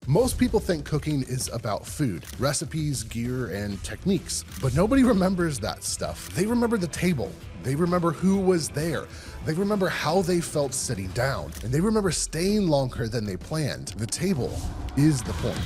Most people think cooking is about food, recipes, gear, and techniques, but nobody remembers that stuff. They remember the table. They remember who was there. They remember how they felt sitting down, and they remember staying longer than they planned. The table is the point.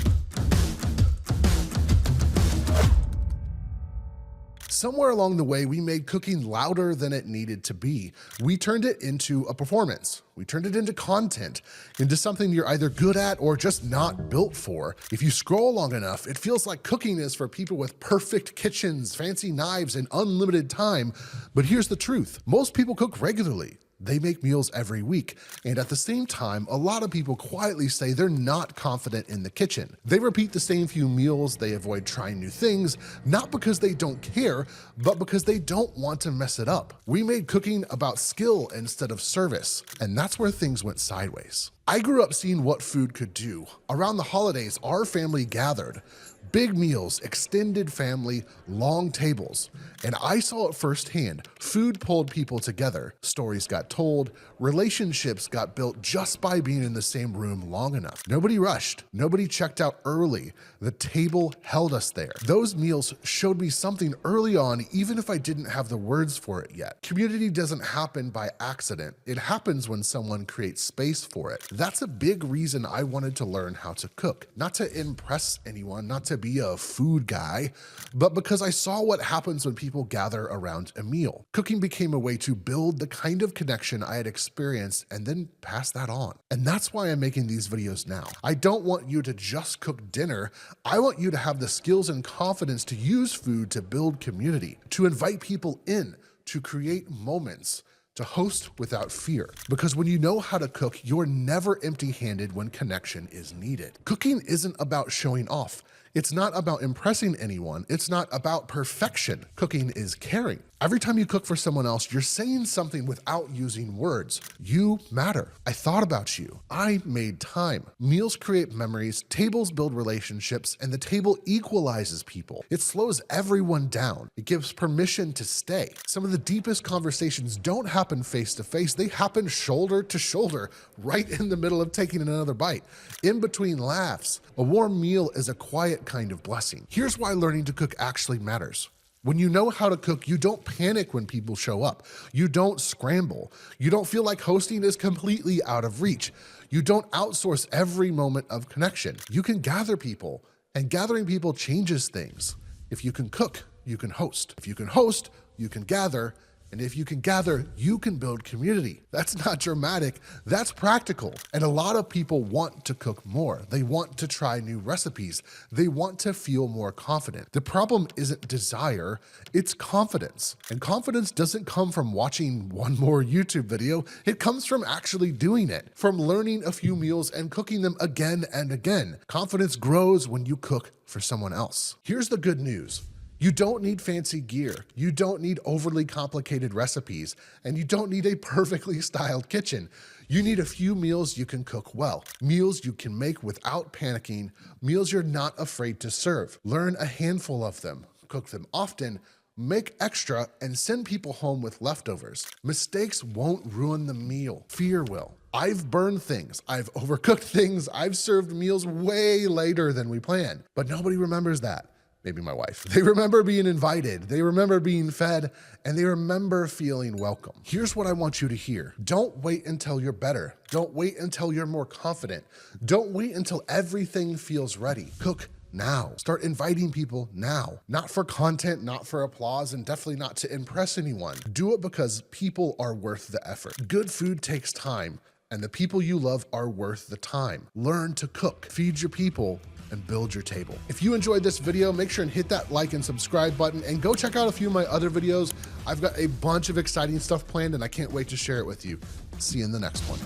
Somewhere along the way, we made cooking louder than it needed to be. We turned it into a performance. We turned it into content, into something you're either good at or just not built for. If you scroll long enough, it feels like cooking is for people with perfect kitchens, fancy knives, and unlimited time. But here's the truth. Most people cook regularly. They make meals every week, and at the same time, a lot of people quietly say they're not confident in the kitchen. They repeat the same few meals, they avoid trying new things, not because they don't care, but because they don't want to mess it up. We made cooking about skill instead of service, and that's where things went sideways. I grew up seeing what food could do. Around the holidays, our family gathered. Big meals, extended family, long tables. And I saw it firsthand. Food pulled people together. Stories got told. Relationships got built just by being in the same room long enough. Nobody rushed. Nobody checked out early. The table held us there. Those meals showed me something early on, even if I didn't have the words for it yet. Community doesn't happen by accident. It happens when someone creates space for it. That's a big reason I wanted to learn how to cook. Not to impress anyone, not to be a food guy, but because I saw what happens when people gather around a meal. Cooking became a way to build the kind of connection I had experienced and then pass that on. And that's why I'm making these videos now. I don't want you to just cook dinner. I want you to have the skills and confidence to use food to build community, to invite people in, to create moments, to host without fear. Because when you know how to cook, you're never empty-handed when connection is needed. Cooking isn't about showing off. It's not about impressing anyone. It's not about perfection. Cooking is caring. Every time you cook for someone else, you're saying something without using words. You matter. I thought about you. I made time. Meals create memories, tables build relationships, and the table equalizes people. It slows everyone down. It gives permission to stay. Some of the deepest conversations don't happen face to face. They happen shoulder to shoulder, right in the middle of taking another bite. In between laughs, a warm meal is a quiet kind of blessing. Here's why learning to cook actually matters. When you know how to cook, you don't panic when people show up. You don't scramble. You don't feel like hosting is completely out of reach. You don't outsource every moment of connection. You can gather people, and gathering people changes things. If you can cook, you can host. If you can host, you can gather. And if you can gather, you can build community. That's not dramatic, that's practical. And a lot of people want to cook more. They want to try new recipes. They want to feel more confident. The problem isn't desire, it's confidence. And confidence doesn't come from watching one more YouTube video. It comes from actually doing it, from learning a few meals and cooking them again and again. Confidence grows when you cook for someone else. Here's the good news. You don't need fancy gear, you don't need overly complicated recipes, and you don't need a perfectly styled kitchen. You need a few meals you can cook well, meals you can make without panicking, meals you're not afraid to serve. Learn a handful of them, cook them often, make extra, and send people home with leftovers. Mistakes won't ruin the meal, fear will. I've burned things, I've overcooked things, I've served meals way later than we planned, but nobody remembers that. Maybe my wife. They remember being invited, they remember being fed, and they remember feeling welcome. Here's what I want you to hear. Don't wait until you're better. Don't wait until you're more confident. Don't wait until everything feels ready. Cook now. Start inviting people now. Not for content, not for applause, and definitely not to impress anyone. Do it because people are worth the effort. Good food takes time, and the people you love are worth the time. Learn to cook, feed your people, and build your table. If you enjoyed this video, make sure and hit that like and subscribe button and go check out a few of my other videos. I've got a bunch of exciting stuff planned and I can't wait to share it with you. See you in the next one.